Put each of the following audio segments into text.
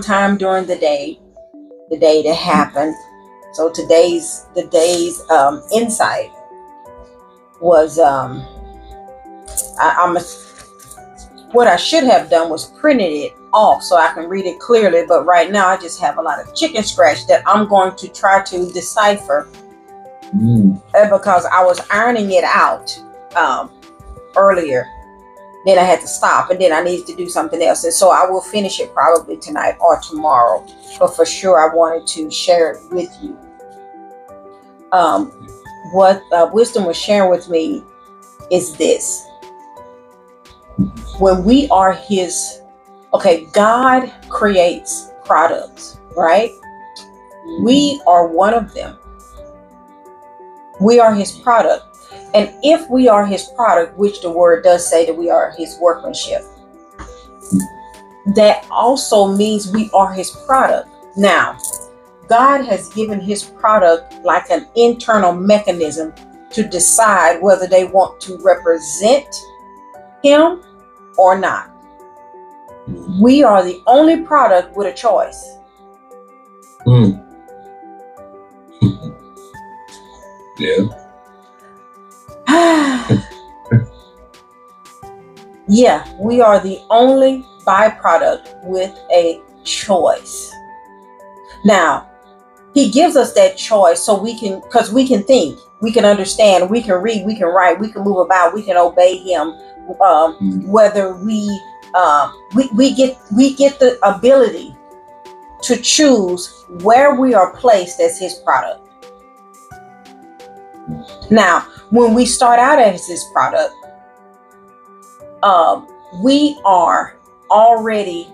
time during the day that happened. So today's insight was I'm what I should have done was printed it off so I can read it clearly. But right now I just have a lot of chicken scratch that I'm going to try to decipher because I was ironing it out earlier. Then I had to stop, and then I needed to do something else. And so I will finish it probably tonight or tomorrow. But for sure, I wanted to share it with you. What Wisdom was sharing with me is this. When we are God creates products, right? We are one of them. We are his product. And if we are his product, which the word does say that we are his workmanship, that also means we are his product. Now, God has given his product like an internal mechanism to decide whether they want to represent him or not. We are the only product with a choice. Yeah. Yeah, we are the only byproduct with a choice. Now, he gives us that choice so because we can think, we can understand, we can read, we can write, we can move about, we can obey him. Whether we get the ability to choose where we are placed as his product. Now, when we start out as his product, we are already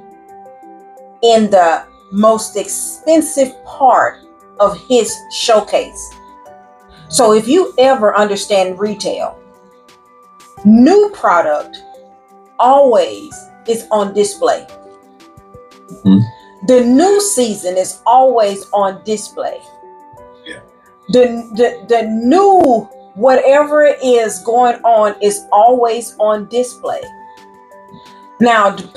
in the most expensive part of his showcase. So if you ever understand retail, new product always is on display. The new season is always on display. Yeah. The new whatever is going on is always on display. Now, let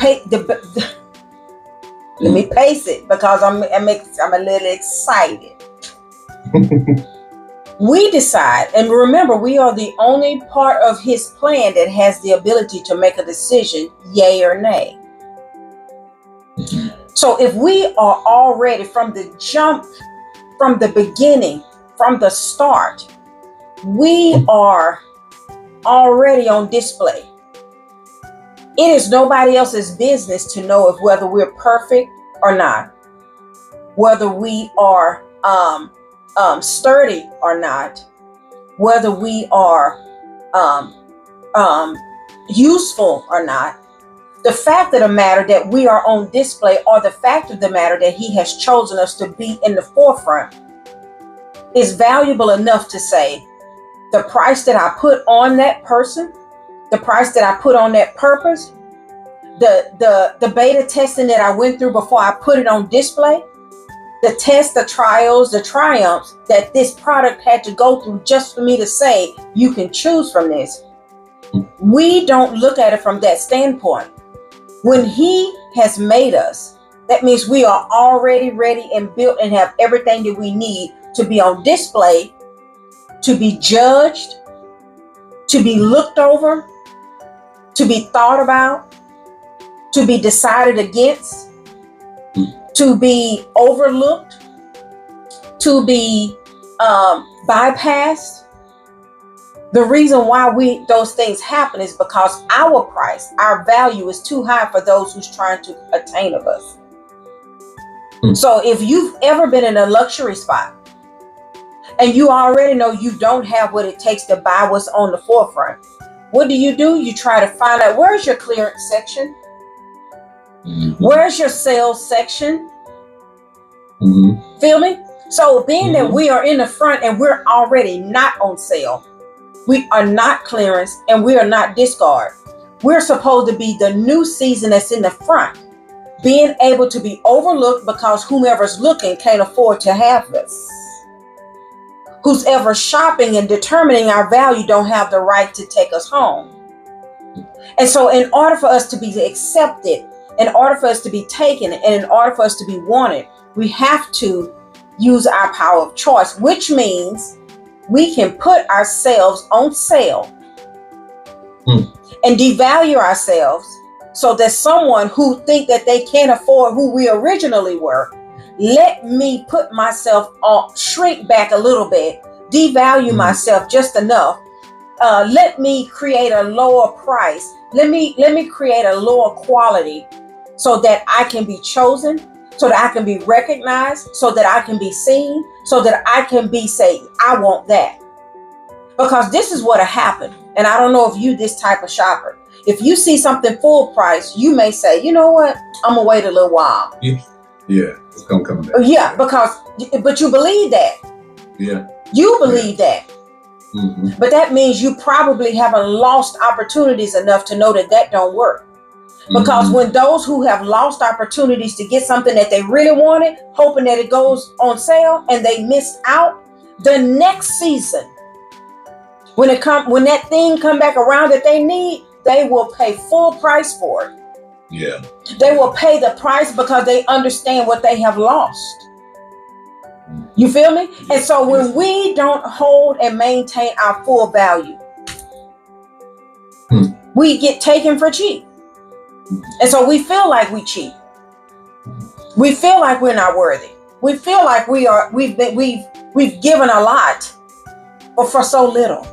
me pace it because I'm a little excited. We decide, and remember, we are the only part of his plan that has the ability to make a decision, yay or nay. So if we are already from the jump, from the beginning, from the start, we are already on display. It is nobody else's business to know if whether we're perfect or not, whether we are sturdy or not, whether we are useful or not. The fact of the matter that we are on display, or the fact of the matter that he has chosen us to be in the forefront, is valuable enough to say, the price that I put on that person, the price that I put on that purpose, the beta testing that I went through before I put it on display, the tests, the trials, the triumphs that this product had to go through just for me to say, you can choose from this. We don't look at it from that standpoint. When he has made us, that means we are already ready and built and have everything that we need to be on display, to be judged, to be looked over, to be thought about, to be decided against, to be overlooked, to be bypassed. The reason why those things happen is because our price, our value is too high for those who's trying to attain of us. So if you've ever been in a luxury spot and you already know you don't have what it takes to buy what's on the forefront, what do? You try to find out, where's your clearance section? Where's your sales section? Feel me? So being that we are in the front and we're already not on sale, we are not clearance, and we are not discard. We're supposed to be the new season that's in the front, being able to be overlooked because whomever's looking can't afford to have us. Who's ever shopping and determining our value don't have the right to take us home. And so in order for us to be accepted in order for us to be taken and in order for us to be wanted, we have to use our power of choice, which means we can put ourselves on sale and devalue ourselves so that someone who think that they can't afford who we originally were, let me put myself on, shrink back a little bit, devalue myself just enough. Let me create a lower price. Let me create a lower quality so that I can be chosen, so that I can be recognized, so that I can be seen, so that I can be say, I want that. Because this is what happened. And I don't know if you this type of shopper. If you see something full price, you may say, you know what? I'm gonna wait a little while. Yeah, it's gonna come back. Yeah, but you believe that. Yeah. You believe that. But that means you probably haven't lost opportunities enough to know that that don't work. Because when those who have lost opportunities to get something that they really wanted, hoping that it goes on sale and they missed out, the next season, when that thing come back around that they need, they will pay full price for it. Yeah. They will pay the price because they understand what they have lost. You feel me? And so when we don't hold and maintain our full value, we get taken for cheap. And so we feel like we cheap. We feel like we're not worthy. We feel like we've given a lot, but for so little.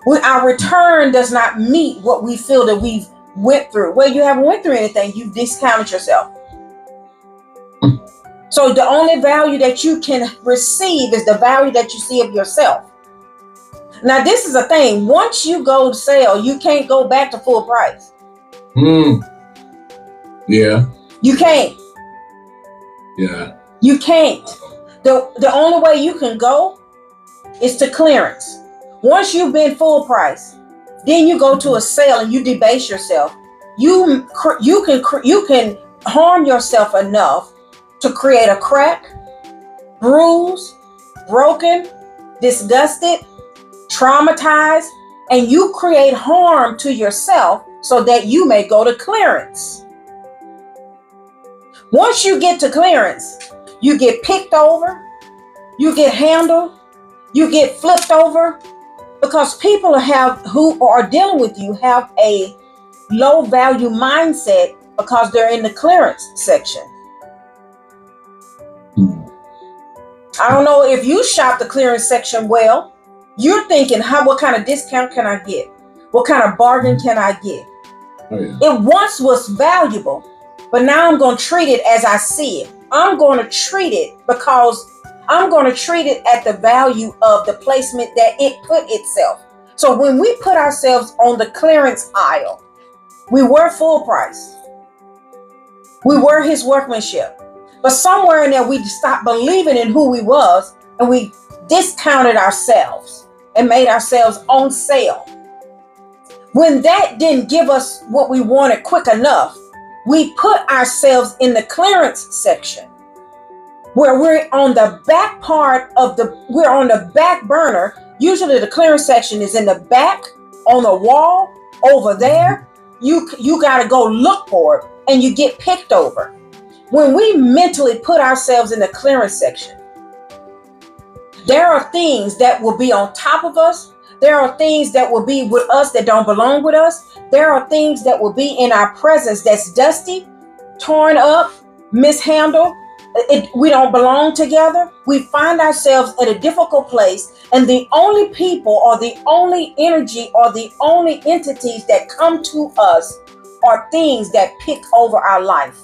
When our return does not meet what we feel that we've went through. Well, you haven't went through anything. You've discounted yourself. So the only value that you can receive is the value that you see of yourself. Now, this is a thing. Once you go to sale, you can't go back to full price. Yeah. You can't. Yeah. You can't. The only way you can go is to clearance. Once you've been full price, then you go to a sale and you debase yourself. You can harm yourself enough to create a crack, bruise, broken, disgusted, traumatized, and you create harm to yourself so that you may go to clearance. Once you get to clearance, you get picked over, you get handled, you get flipped over, because people who are dealing with you have a low value mindset because they're in the clearance section. I don't know if you shop the clearance section well. You're thinking, what kind of discount can I get? What kind of bargain can I get? Oh, yeah. It once was valuable, but now I'm going to treat it as I see it. I'm going to treat it because I'm going to treat it at the value of the placement that it put itself. So when we put ourselves on the clearance aisle, we were full price. We were his workmanship. But somewhere in there, we stopped believing in who we was and we discounted ourselves and made ourselves on sale. When that didn't give us what we wanted quick enough, we put ourselves in the clearance section where we're on the back part we're on the back burner. Usually the clearance section is in the back, on the wall, over there. You got to go look for it and you get picked over. When we mentally put ourselves in the clearance section, there are things that will be on top of us. There are things that will be with us that don't belong with us. There are things that will be in our presence that's dusty, torn up, mishandled. We don't belong together. We find ourselves at a difficult place, and the only people or the only energy or the only entities that come to us are things that pick over our life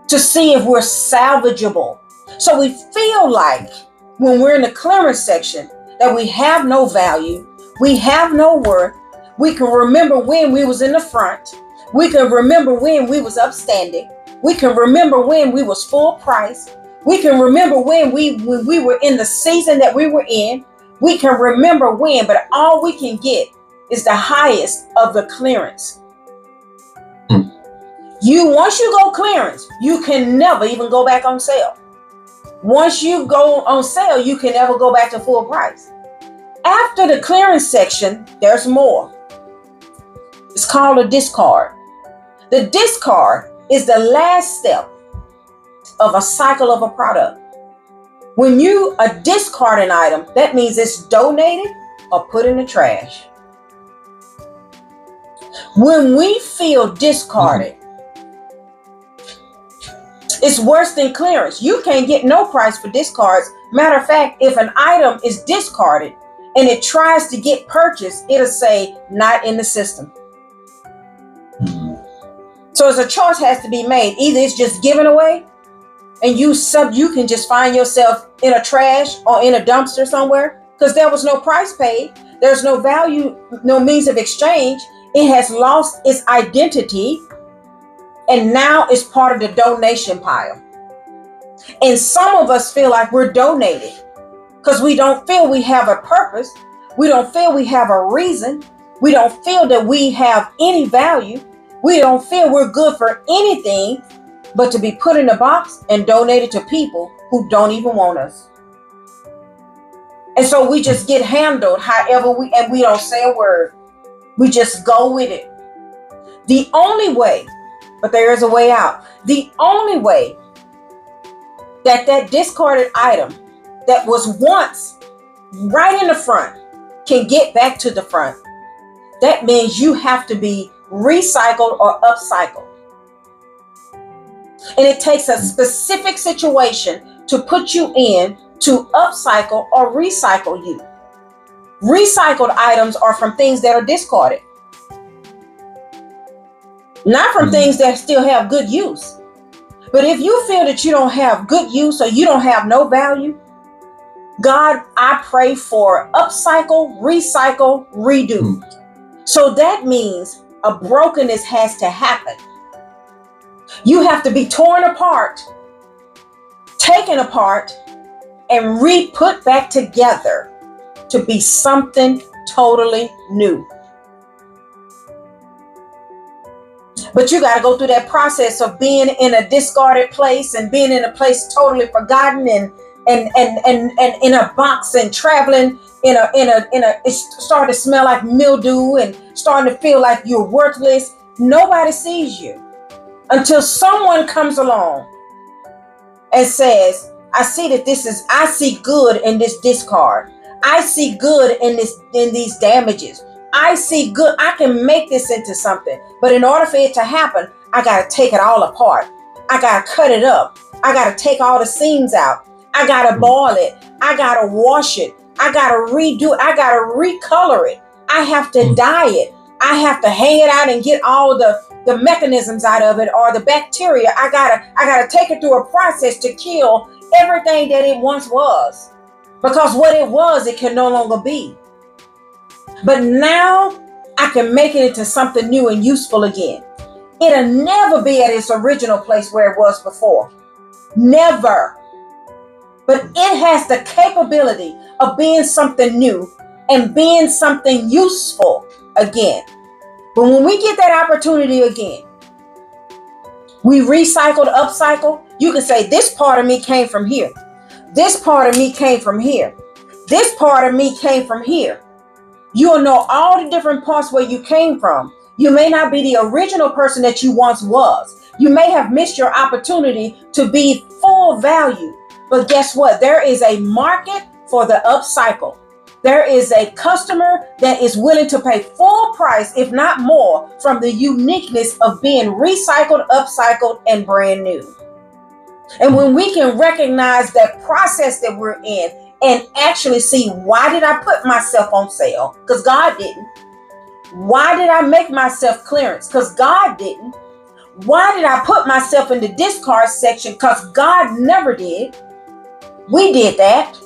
to see if we're salvageable. So we feel like when we're in the clearance section that we have no value, we have no worth. We can remember when we was in the front. We can remember when we was upstanding. We can remember when we was full price. We can remember when we were in the season that we were in. We can remember when, but all we can get is the highest of the clearance. Once you go clearance, you can never even go back on sale. Once you go on sale, you can never go back to full price. After the clearance section, there's more. It's called a discard. The discard is the last step of a cycle of a product. When you discard an item, that means it's donated or put in the trash. When we feel discarded, it's worse than clearance. You can't get no price for discards. Matter of fact, if an item is discarded and it tries to get purchased, it'll say not in the system. So as a choice has to be made. Either it's just given away and you can just find yourself in a trash or in a dumpster somewhere because there was no price paid. There's no value, no means of exchange. It has lost its identity and now it's part of the donation pile. And some of us feel like we're donated because we don't feel we have a purpose. We don't feel we have a reason. We don't feel that we have any value. We don't feel we're good for anything but to be put in a box and donated to people who don't even want us. And so we just get handled however and we don't say a word. We just go with it. The only way, but there is a way out. The only way that discarded item that was once right in the front can get back to the front, that means you have to be recycled or upcycled. And it takes a specific situation to put you in to upcycle or recycle you. Recycled items are from things that are discarded, not from things that still have good use. But if you feel that you don't have good use or you don't have no value, God, I pray for upcycle, recycle, redo. So that means a brokenness has to happen. You have to be torn apart, taken apart, and re-put back together to be something totally new. But you got to go through that process of being in a discarded place and being in a place totally forgotten and in a box and traveling it's starting to smell like mildew and starting to feel like you're worthless. Nobody sees you until someone comes along and says, I see good in this discard. I see good in these damages. I see good. I can make this into something. But in order for it to happen, I got to take it all apart. I got to cut it up. I got to take all the seams out. I got to boil it. I got to wash it. I got to redo it. I got to recolor it. I have to dye it. I have to hang it out and get all the mechanisms out of it or the bacteria. I gotta take it through a process to kill everything that it once was. Because what it was, it can no longer be. But now I can make it into something new and useful again. It'll never be at its original place where it was before. Never. But it has the capability of being something new and being something useful again. But when we get that opportunity again, we recycle, upcycle. You can say this part of me came from here. This part of me came from here. This part of me came from here. You'll know all the different parts where you came from. You may not be the original person that you once was. You may have missed your opportunity to be full value. But guess what? There is a market for the upcycle. There is a customer that is willing to pay full price, if not more, from the uniqueness of being recycled, upcycled, and brand new. And when we can recognize that process that we're in and actually see, why did I put myself on sale? Because God didn't. Why did I make myself clearance? Because God didn't. Why did I put myself in the discard section? Because God never did. We did that.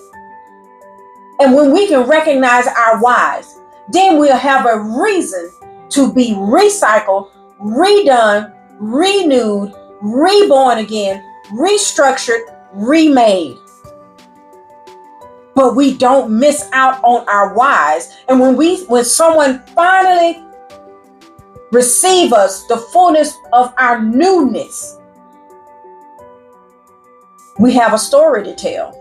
And when we can recognize our whys, then we'll have a reason to be recycled, redone, renewed, reborn again, restructured, remade. But we don't miss out on our whys. And when someone finally receive us the fullness of our newness, we have a story to tell.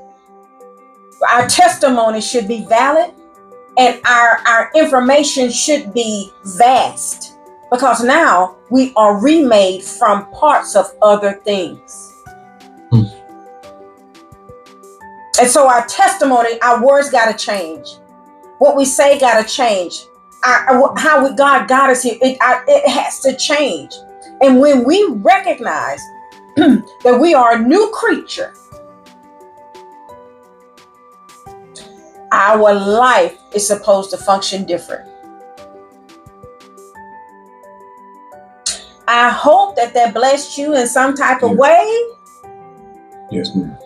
Our testimony should be valid and our information should be vast. because now we are remade from parts of other things. And so our testimony, our words got to change. What we say got to change. How God got us here, it has to change. And when we recognize that we are a new creature, our life is supposed to function different. I hope that blessed you in some type of way. Yes, ma'am.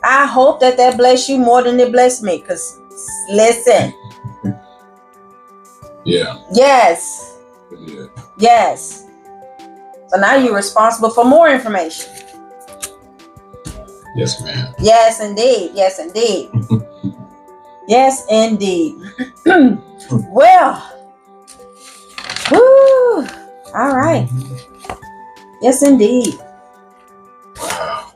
I hope that blessed you more than it blessed me. Because listen. Yeah. Yes. Yeah. Yes. So now you're responsible for more information. Yes, ma'am. Yes, indeed. Yes, indeed. Yes, indeed. Well. Woo. All right. Yes, indeed. Wow.